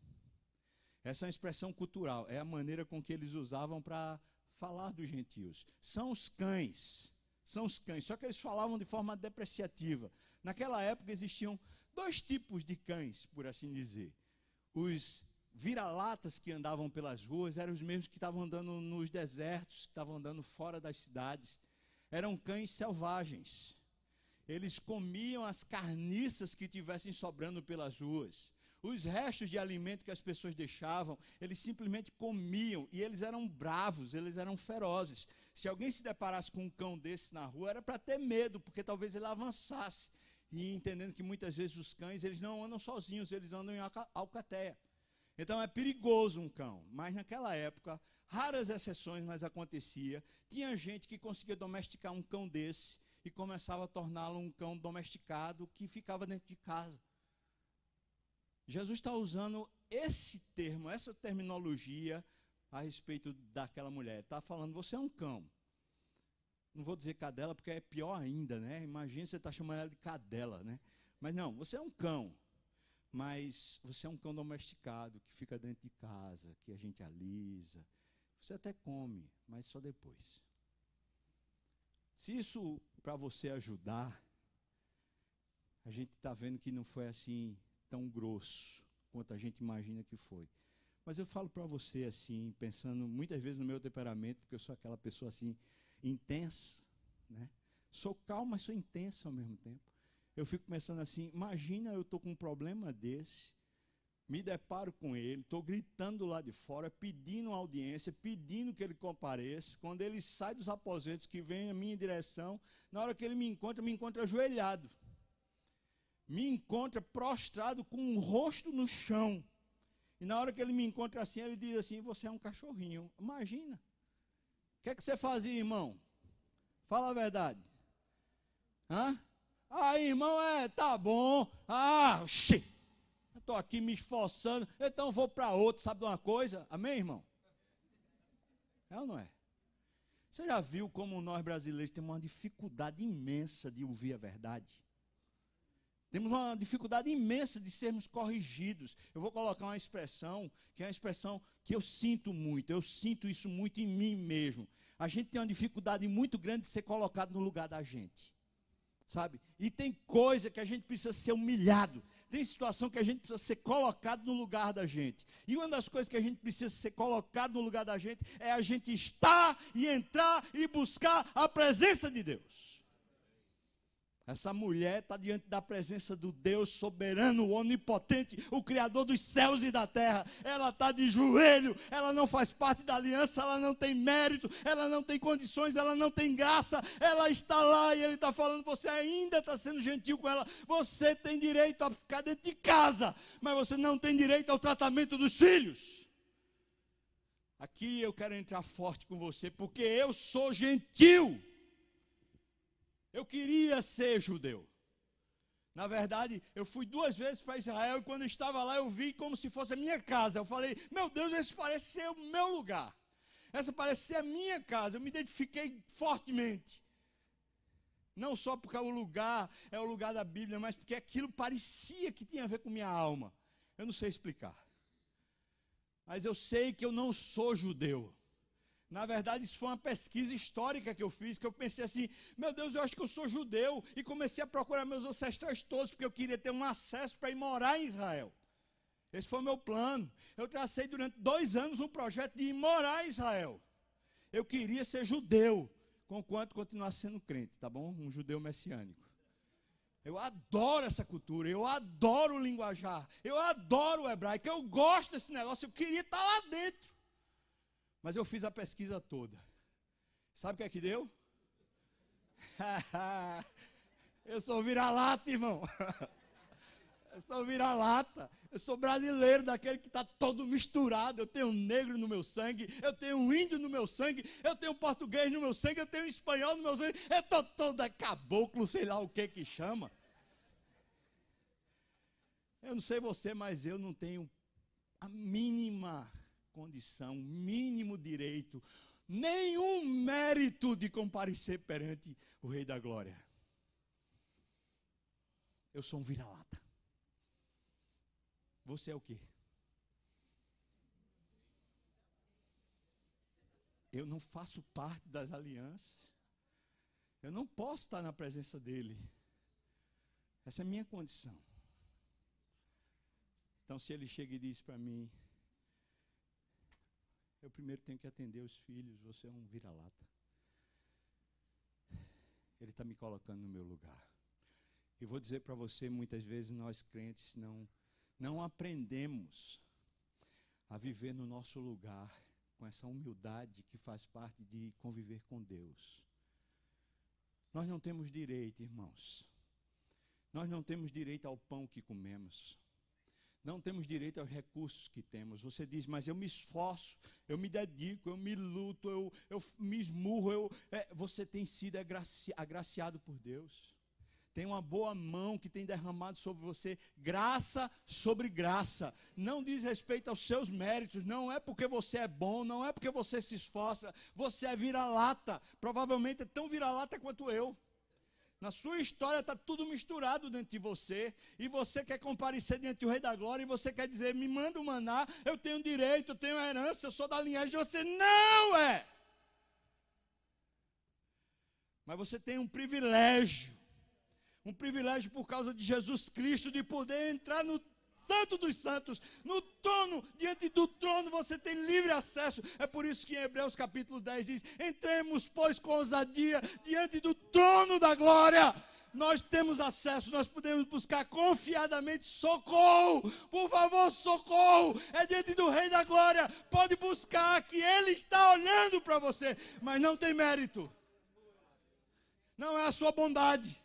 Essa é uma expressão cultural. É a maneira com que eles usavam para falar dos gentios. São os cães. São os cães. Só que eles falavam de forma depreciativa. Naquela época existiam dois tipos de cães, por assim dizer. Os vira-latas que andavam pelas ruas eram os mesmos que estavam andando nos desertos, que estavam andando fora das cidades. Eram cães selvagens. Eles comiam as carniças que tivessem sobrando pelas ruas. Os restos de alimento que as pessoas deixavam, eles simplesmente comiam. E eles eram bravos, eles eram ferozes. Se alguém se deparasse com um cão desse na rua, era para ter medo, porque talvez ele avançasse. E entendendo que muitas vezes os cães, eles não andam sozinhos, eles andam em alcateia. Então é perigoso um cão, mas naquela época, raras exceções, mas acontecia, tinha gente que conseguia domesticar um cão desse e começava a torná-lo um cão domesticado que ficava dentro de casa. Jesus está usando esse termo, essa terminologia a respeito daquela mulher. Está falando, você é um cão. Não vou dizer cadela porque é pior ainda, né? Imagina você está chamando ela de cadela, né? Mas não, você é um cão. Mas você é um cão domesticado, que fica dentro de casa, que a gente alisa. Você até come, mas só depois. Se isso para você ajudar, a gente está vendo que não foi assim tão grosso quanto a gente imagina que foi. Mas eu falo para você assim, pensando muitas vezes no meu temperamento, porque eu sou aquela pessoa assim, intensa, né? Sou calmo, mas sou intenso ao mesmo tempo. Eu fico pensando assim, imagina eu estou com um problema desse, me deparo com ele, estou gritando lá de fora, pedindo audiência, pedindo que ele compareça. Quando ele sai dos aposentos, que vem a minha direção, na hora que ele me encontra ajoelhado. Me encontra prostrado com um rosto no chão. E na hora que ele me encontra assim, ele diz assim, você é um cachorrinho. Imagina. O que é que você fazia, irmão? Fala a verdade. Hã? Ah, irmão, tá bom. Ah, eu estou aqui me esforçando, então vou para outro, sabe de uma coisa? Amém, irmão? É ou não é? Você já viu como nós brasileiros temos uma dificuldade imensa de ouvir a verdade? Temos uma dificuldade imensa de sermos corrigidos. Eu vou colocar uma expressão, que é uma expressão que eu sinto muito, eu sinto isso muito em mim mesmo. A gente tem uma dificuldade muito grande de ser colocado no lugar da gente. Sabe? E tem coisa que a gente precisa ser humilhado. Tem situação que a gente precisa ser colocado no lugar da gente. E uma das coisas que a gente precisa ser colocado no lugar da gente é a gente estar e entrar e buscar a presença de Deus. Essa mulher está diante da presença do Deus soberano, onipotente, o Criador dos céus e da terra. Ela está de joelho, ela não faz parte da aliança, ela não tem mérito, ela não tem condições, ela não tem graça. Ela está lá e ele está falando, você ainda está sendo gentil com ela. Você tem direito a ficar dentro de casa, mas você não tem direito ao tratamento dos filhos. Aqui eu quero entrar forte com você, porque eu sou gentil. Eu queria ser judeu. Na verdade, eu fui 2 vezes para Israel e quando eu estava lá eu vi como se fosse a minha casa. Eu falei, meu Deus, esse parece ser o meu lugar. Essa parece ser a minha casa. Eu me identifiquei fortemente. Não só porque o lugar é o lugar da Bíblia, mas porque aquilo parecia que tinha a ver com minha alma. Eu não sei explicar. Mas eu sei que eu não sou judeu. Na verdade, isso foi uma pesquisa histórica que eu fiz, que eu pensei assim, meu Deus, eu acho que eu sou judeu, e comecei a procurar meus ancestrais todos, porque eu queria ter um acesso para ir morar em Israel. Esse foi o meu plano. Eu tracei durante 2 anos um projeto de ir morar em Israel. Eu queria ser judeu, conquanto continuar sendo crente, tá bom? Um judeu messiânico. Eu adoro essa cultura, eu adoro o linguajar, eu adoro o hebraico, eu gosto desse negócio, eu queria estar lá dentro. Mas eu fiz a pesquisa toda. Sabe o que é que deu? Eu sou vira-lata, irmão. Eu sou vira-lata. Eu sou brasileiro, daquele que está todo misturado. Eu tenho um negro no meu sangue, eu tenho um índio no meu sangue, eu tenho um português no meu sangue, eu tenho um espanhol no meu sangue. Eu estou todo caboclo, sei lá o que chama. Eu não sei você, mas eu não tenho a mínima condição, mínimo direito, nenhum mérito de comparecer perante o Rei da Glória. Eu sou um vira-lata. Você é o quê? Eu não faço parte das alianças. Eu não posso estar na presença dele. Essa é a minha condição. Então, se ele chega e diz para mim, eu primeiro tenho que atender os filhos, você é um vira-lata. Ele está me colocando no meu lugar. E vou dizer para você, muitas vezes nós crentes não aprendemos a viver no nosso lugar com essa humildade que faz parte de conviver com Deus. Nós não temos direito, irmãos. Nós não temos direito ao pão que comemos. Não temos direito aos recursos que temos. Você diz, mas eu me esforço, eu me dedico, eu me luto, eu me esmurro. Você tem sido agraciado por Deus. Tem uma boa mão que tem derramado sobre você, graça sobre graça. Não diz respeito aos seus méritos, não é porque você é bom, não é porque você se esforça. Você é vira-lata, provavelmente é tão vira-lata quanto eu. Na sua história está tudo misturado dentro de você, e você quer comparecer diante do Rei da Glória, e você quer dizer, me manda o maná, eu tenho direito, eu tenho herança, eu sou da linhagem de você. Não é! Mas você tem um privilégio por causa de Jesus Cristo, de poder entrar no Santo dos Santos, no trono, diante do trono você tem livre acesso. É por isso que em Hebreus capítulo 10 diz, entremos pois com ousadia diante do trono da glória. Nós temos acesso, nós podemos buscar confiadamente socorro. Por favor, socorro, é diante do Rei da Glória. Pode buscar, que Ele está olhando para você, mas não tem mérito. Não é a sua bondade.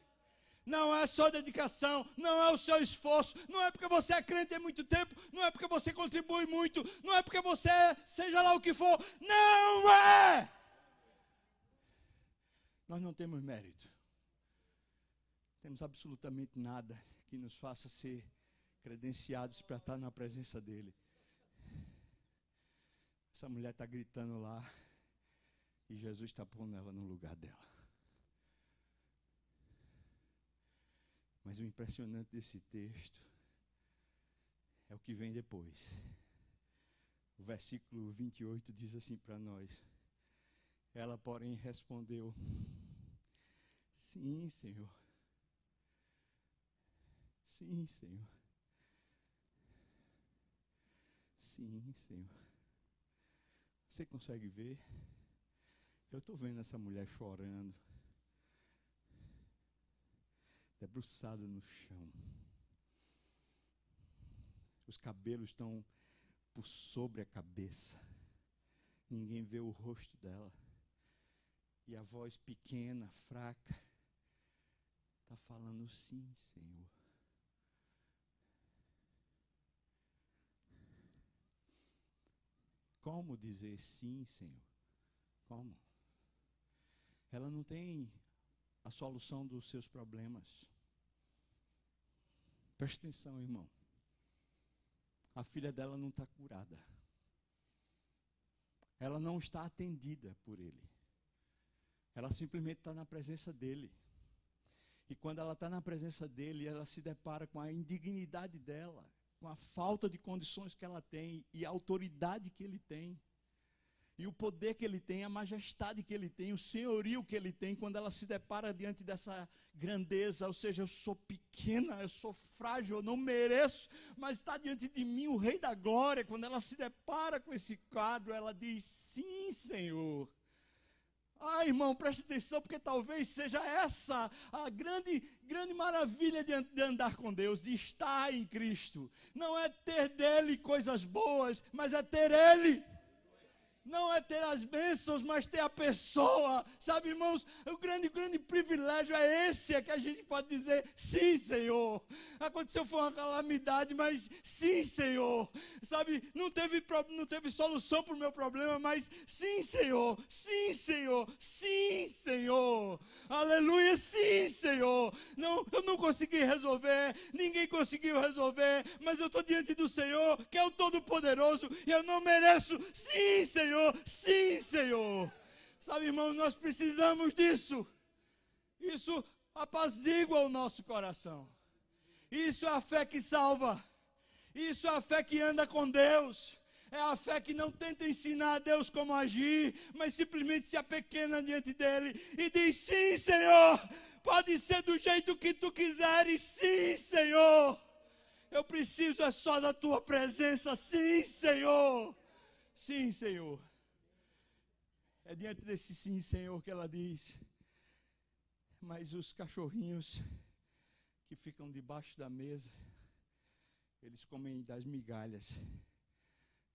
Não é a sua dedicação, não é o seu esforço, não é porque você é crente há muito tempo, não é porque você contribui muito, não é porque você seja lá o que for, não é! Nós não temos mérito. Temos absolutamente nada que nos faça ser credenciados para estar na presença dele. Essa mulher está gritando lá e Jesus está pondo ela no lugar dela. Mas o impressionante desse texto é o que vem depois. O versículo 28 diz assim para nós. Ela, porém, respondeu, sim, Senhor. Sim, Senhor. Sim, Senhor. Você consegue ver? Eu estou vendo essa mulher chorando. Debruçada no chão. Os cabelos estão por sobre a cabeça. Ninguém vê o rosto dela. E a voz pequena, fraca, está falando sim, Senhor. Como dizer sim, Senhor? Como? Ela não tem a solução dos seus problemas. Preste atenção, irmão. A filha dela não está curada. Ela não está atendida por ele. Ela simplesmente está na presença dele. E quando ela está na presença dele, ela se depara com a indignidade dela, com a falta de condições que ela tem e a autoridade que ele tem. E o poder que ele tem, a majestade que ele tem, o senhorio que ele tem, quando ela se depara diante dessa grandeza, ou seja, eu sou pequena, eu sou frágil, eu não mereço, mas está diante de mim o Rei da Glória. Quando ela se depara com esse quadro, ela diz, sim, Senhor. Ah, irmão, preste atenção, porque talvez seja essa a grande maravilha de andar com Deus, de estar em Cristo. Não é ter dele coisas boas, mas é ter Ele. Não é ter as bênçãos, mas ter a pessoa. Sabe, irmãos, o grande privilégio é esse, é que a gente pode dizer, sim, Senhor. Aconteceu, foi uma calamidade, mas sim, Senhor. Sabe, não teve solução para o meu problema, mas sim, Senhor. Sim, Senhor. Sim, Senhor. Aleluia, sim, Senhor. Não, eu não consegui resolver, ninguém conseguiu resolver, mas eu estou diante do Senhor, que é o Todo-Poderoso, e eu não mereço. Sim, Senhor. Sim, Senhor. Sabe, irmão, nós precisamos disso. Isso apazigua o nosso coração. Isso é a fé que salva. Isso é a fé que anda com Deus. É a fé que não tenta ensinar a Deus como agir, mas simplesmente se apequena diante dele e diz, sim, Senhor, pode ser do jeito que tu quiseres, sim, Senhor. Eu preciso é só da tua presença, sim, Senhor. Sim, Senhor. É diante desse sim, Senhor, que ela diz, mas os cachorrinhos que ficam debaixo da mesa, eles comem das migalhas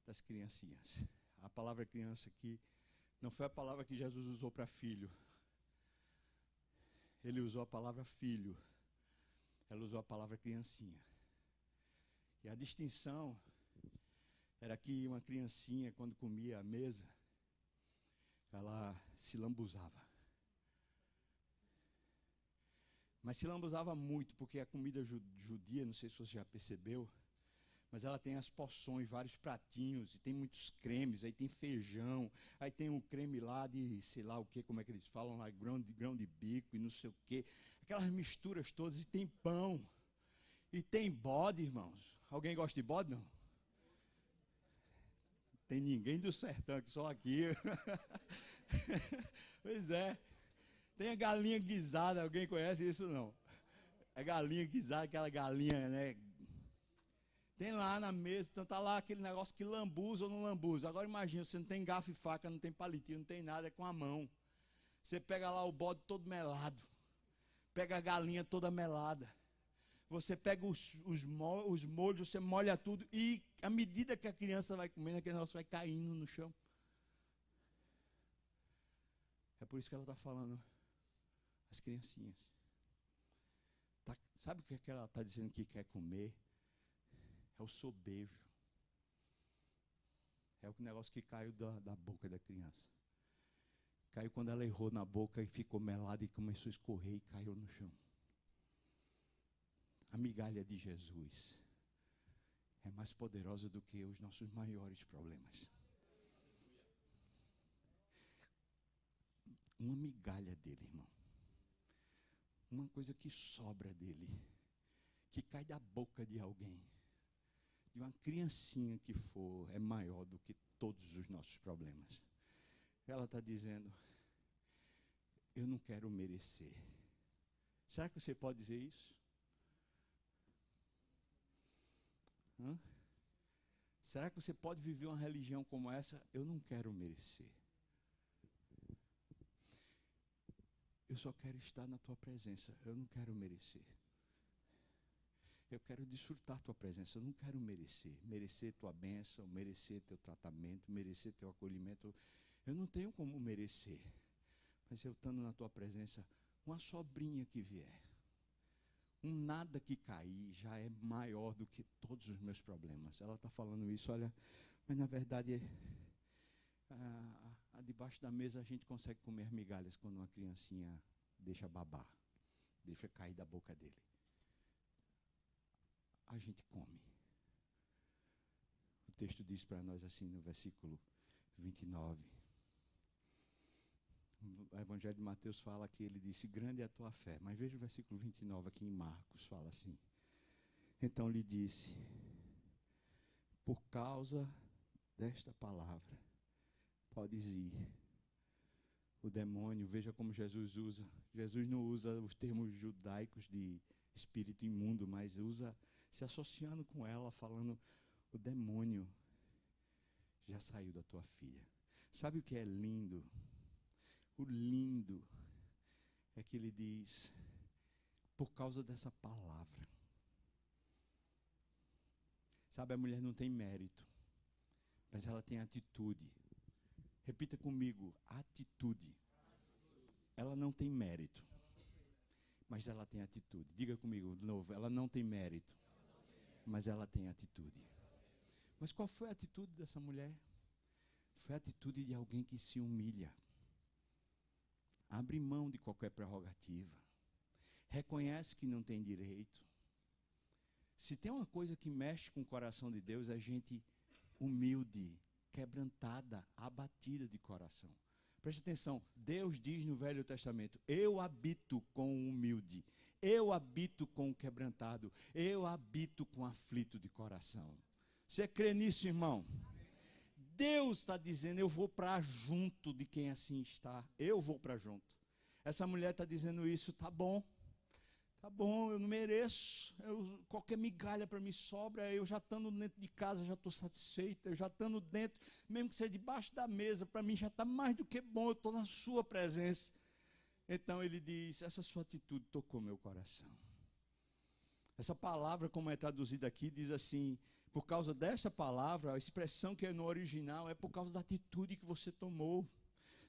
das criancinhas. A palavra criança aqui não foi a palavra que Jesus usou para filho. Ele usou a palavra filho. Ela usou a palavra criancinha. E a distinção era que uma criancinha, quando comia à mesa, ela se lambuzava. Mas se lambuzava muito, porque a comida judia, não sei se você já percebeu, mas ela tem as porções, vários pratinhos, e tem muitos cremes, aí tem feijão, aí tem um creme lá de, sei lá o que, como é que eles falam lá, grão de bico e não sei o que, aquelas misturas todas, e tem pão, e tem bode, irmãos. Alguém gosta de bode, não? Tem ninguém do sertão, aqui, só aqui. Pois é. Tem a galinha guisada, alguém conhece isso não? É galinha guisada, aquela galinha, né? Tem lá na mesa, então tá lá aquele negócio que lambuza ou não lambuza. Agora imagina, você não tem garfo e faca, não tem palitinho, não tem nada, é com a mão. Você pega lá o bode todo melado. Pega a galinha toda melada. Você pega os molhos, você molha tudo e à medida que a criança vai comendo, aquele negócio vai caindo no chão. É por isso que ela está falando as criancinhas. Sabe o que, é que ela está dizendo que quer comer? É o sobejo. É o negócio que caiu da boca da criança. Caiu quando ela errou na boca e ficou melada e começou a escorrer e caiu no chão. A migalha de Jesus é mais poderosa do que os nossos maiores problemas. Uma migalha dele, irmão. Uma coisa que sobra dele, que cai da boca de alguém, de uma criancinha que for, é maior do que todos os nossos problemas. Ela está dizendo, eu não quero merecer. Será que você pode dizer isso? Será que você pode viver uma religião como essa? Eu não quero merecer. Eu só quero estar na tua presença. Eu não quero merecer. Eu quero desfrutar tua presença. Eu não quero merecer. Merecer tua bênção, merecer teu tratamento, merecer teu acolhimento. Eu não tenho como merecer. Mas eu estando na tua presença, uma sobrinha que vier, um nada que cair já é maior do que todos os meus problemas. Ela está falando isso, olha, mas na verdade, debaixo da mesa a gente consegue comer migalhas quando uma criancinha deixa babar, deixa cair da boca dele. A gente come. O texto diz para nós assim no versículo 29. O Evangelho de Mateus fala que ele disse, grande é a tua fé. Mas veja o versículo 29 aqui em Marcos, fala assim. Então lhe disse, por causa desta palavra, podes ir. O demônio, veja como Jesus usa. Jesus não usa os termos judaicos de espírito imundo, mas usa, se associando com ela, falando, o demônio já saiu da tua filha. Sabe o que é lindo? O lindo é que ele diz, por causa dessa palavra. Sabe, a mulher não tem mérito, mas ela tem atitude. Repita comigo, atitude. Ela não tem mérito, mas ela tem atitude. Diga comigo de novo, ela não tem mérito, mas ela tem atitude. Mas qual foi a atitude dessa mulher? Foi a atitude de alguém que se humilha. Abre mão de qualquer prerrogativa. Reconhece que não tem direito. Se tem uma coisa que mexe com o coração de Deus, é gente humilde, quebrantada, abatida de coração. Preste atenção, Deus diz no Velho Testamento, eu habito com o humilde, eu habito com o quebrantado, eu habito com o aflito de coração. Você crê nisso, irmão? Deus está dizendo, eu vou para junto de quem assim está, eu vou para junto. Essa mulher está dizendo isso, tá bom, eu não mereço, qualquer migalha para mim sobra, eu já estando dentro de casa, já estou satisfeita, eu já estando dentro, mesmo que seja debaixo da mesa, para mim já está mais do que bom, eu estou na sua presença. Então ele diz, essa sua atitude tocou meu coração. Essa palavra, como é traduzida aqui, diz assim, por causa dessa palavra, a expressão que é no original é por causa da atitude que você tomou.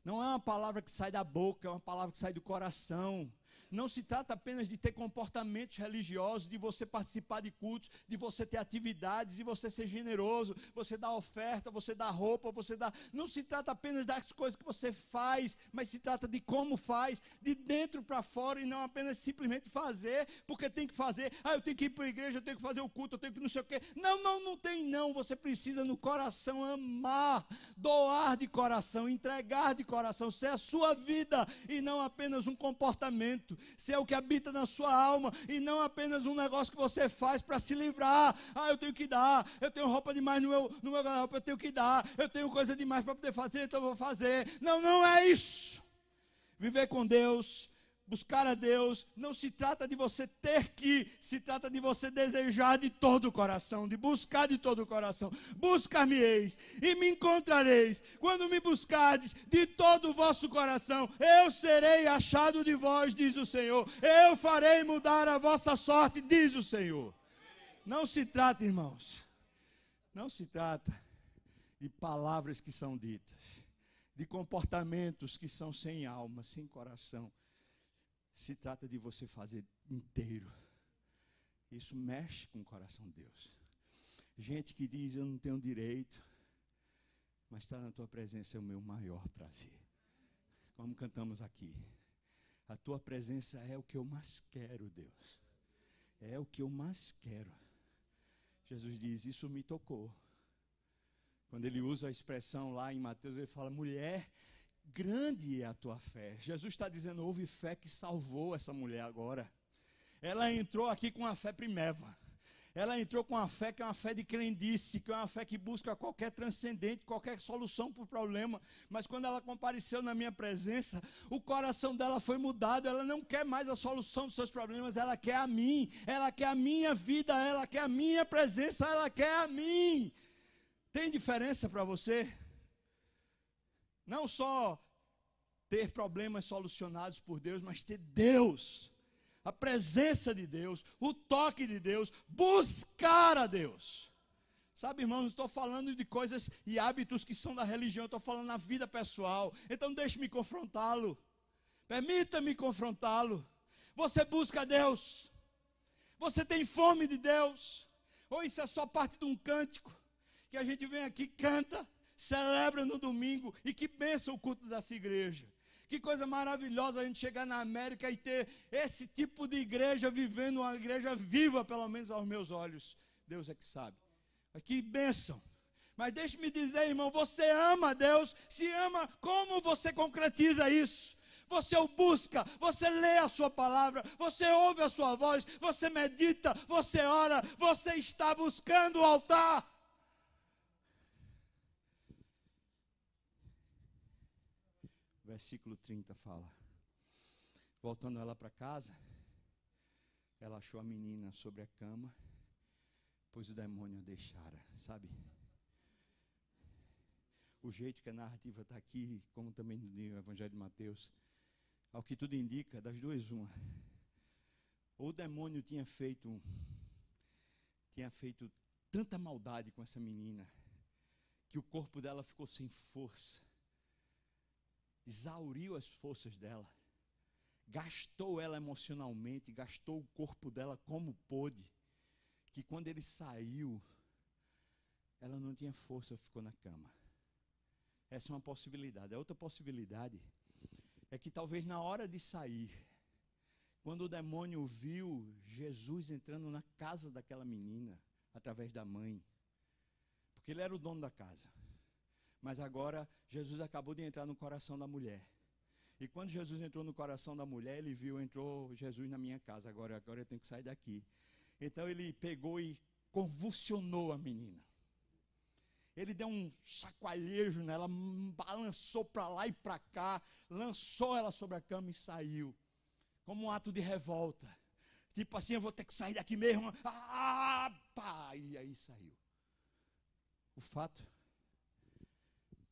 Não é uma palavra que sai da boca, é uma palavra que sai do coração. Não se trata apenas de ter comportamentos religiosos, de você participar de cultos, de você ter atividades, de você ser generoso, você dá oferta, você dá roupa, você dá... Não se trata apenas das coisas que você faz, mas se trata de como faz, de dentro para fora, e não apenas simplesmente fazer, porque tem que fazer. Eu tenho que ir para a igreja, eu tenho que fazer o culto, eu tenho que não sei o quê. Não tem não. Você precisa no coração amar, doar de coração, entregar de coração, ser a sua vida e não apenas um comportamento. Ser o que habita na sua alma e não apenas um negócio que você faz para se livrar. Eu tenho que dar, eu tenho roupa demais no meu guarda-roupa, eu tenho que dar, eu tenho coisa demais para poder fazer, então eu vou fazer. Não é isso. Viver com Deus, buscar a Deus, não se trata de você ter que, se trata de você desejar de todo o coração, de buscar de todo o coração. Buscar-me-eis e me encontrareis. Quando me buscardes de todo o vosso coração, eu serei achado de vós, diz o Senhor. Eu farei mudar a vossa sorte, diz o Senhor. Não se trata, irmãos, não se trata de palavras que são ditas, de comportamentos que são sem alma, sem coração. Se trata de você fazer inteiro. Isso mexe com o coração de Deus. Gente que diz, eu não tenho direito, mas estar na tua presença é o meu maior prazer. Como cantamos aqui. A tua presença é o que eu mais quero, Deus. É o que eu mais quero. Jesus diz, isso me tocou. Quando ele usa a expressão lá em Mateus, ele fala, mulher, grande é a tua fé. Jesus está dizendo, houve fé que salvou essa mulher agora. Ela entrou aqui com a fé primeva. Ela entrou com a fé que é uma fé de crendice, que é uma fé que busca qualquer transcendente, qualquer solução para o problema. Mas quando ela compareceu na minha presença, o coração dela foi mudado. Ela não quer mais a solução dos seus problemas, ela quer a mim. Ela quer a minha vida, ela quer a minha presença, ela quer a mim. Tem diferença para você? Não só ter problemas solucionados por Deus, mas ter Deus, a presença de Deus, o toque de Deus, buscar a Deus. Sabe, irmãos, não estou falando de coisas e hábitos que são da religião, estou falando na vida pessoal. Então deixe-me confrontá-lo, permita-me confrontá-lo. Você busca a Deus? Você tem fome de Deus? Ou isso é só parte de um cântico que a gente vem aqui, canta, celebra no domingo, e que bênção o culto dessa igreja. Que coisa maravilhosa a gente chegar na América e ter esse tipo de igreja, vivendo uma igreja viva, pelo menos aos meus olhos. Deus é que sabe. Que bênção. Mas deixe-me dizer, irmão, você ama a Deus? Se ama, como você concretiza isso? Você o busca, você lê a sua palavra, você ouve a sua voz, você medita, você ora, você está buscando o altar. Versículo 30 fala, voltando ela para casa, ela achou a menina sobre a cama, pois o demônio a deixara, sabe? o jeito que a narrativa está aqui, como também no Evangelho de Mateus, ao que tudo indica, das duas uma. Ou o demônio tinha feito tanta maldade com essa menina, que o corpo dela ficou sem força, exauriu as forças dela, gastou ela emocionalmente, gastou o corpo dela como pôde, que quando ele saiu, ela não tinha força, ficou na cama. Essa é uma possibilidade. A outra possibilidade é que talvez na hora de sair, quando o demônio viu Jesus entrando na casa daquela menina, através da mãe, porque ele era o dono da casa, mas agora Jesus acabou de entrar no coração da mulher. E quando Jesus entrou no coração da mulher, ele viu, entrou Jesus na minha casa, agora eu tenho que sair daqui. Então ele pegou e convulsionou a menina. Ele deu um chacoalhejo nela, balançou para lá e para cá, lançou ela sobre a cama e saiu, como um ato de revolta. Tipo assim, eu vou ter que sair daqui mesmo. Pá! E aí saiu. O fato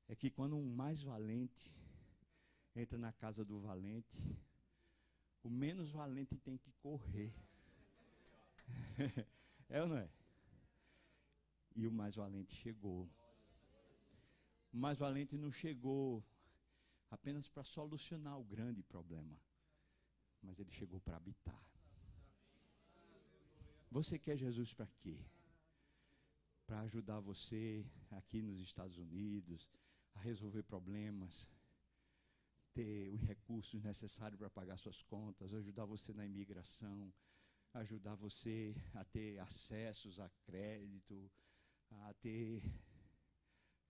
é que quando um mais valente entra na casa do valente, o menos valente tem que correr. É ou não é? E o mais valente chegou. O mais valente não chegou apenas para solucionar o grande problema, mas ele chegou para habitar. Você quer Jesus para quê? Para ajudar você aqui nos Estados Unidos a resolver problemas, ter os recursos necessários para pagar suas contas, ajudar você na imigração, ajudar você a ter acessos a crédito, a ter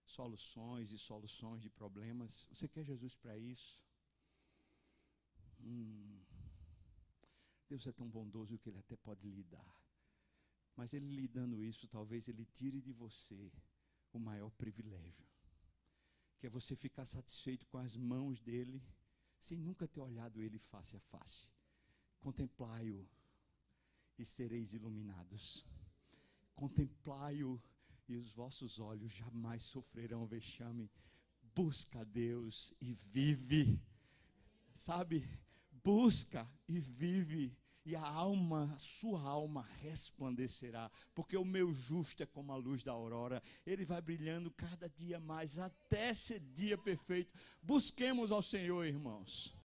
soluções e soluções de problemas. Você quer Jesus para isso? Deus é tão bondoso que Ele até pode lhe dar. Mas Ele lhe dando isso, talvez Ele tire de você o maior privilégio, que é você ficar satisfeito com as mãos dEle, sem nunca ter olhado Ele face a face. Contemplai-o e sereis iluminados. Contemplai-o e os vossos olhos jamais sofrerão vexame. Busca a Deus e vive. Sabe? Busca e vive. E a sua alma resplandecerá. Porque o meu justo é como a luz da aurora. Ele vai brilhando cada dia mais, até ser dia perfeito. Busquemos ao Senhor, irmãos.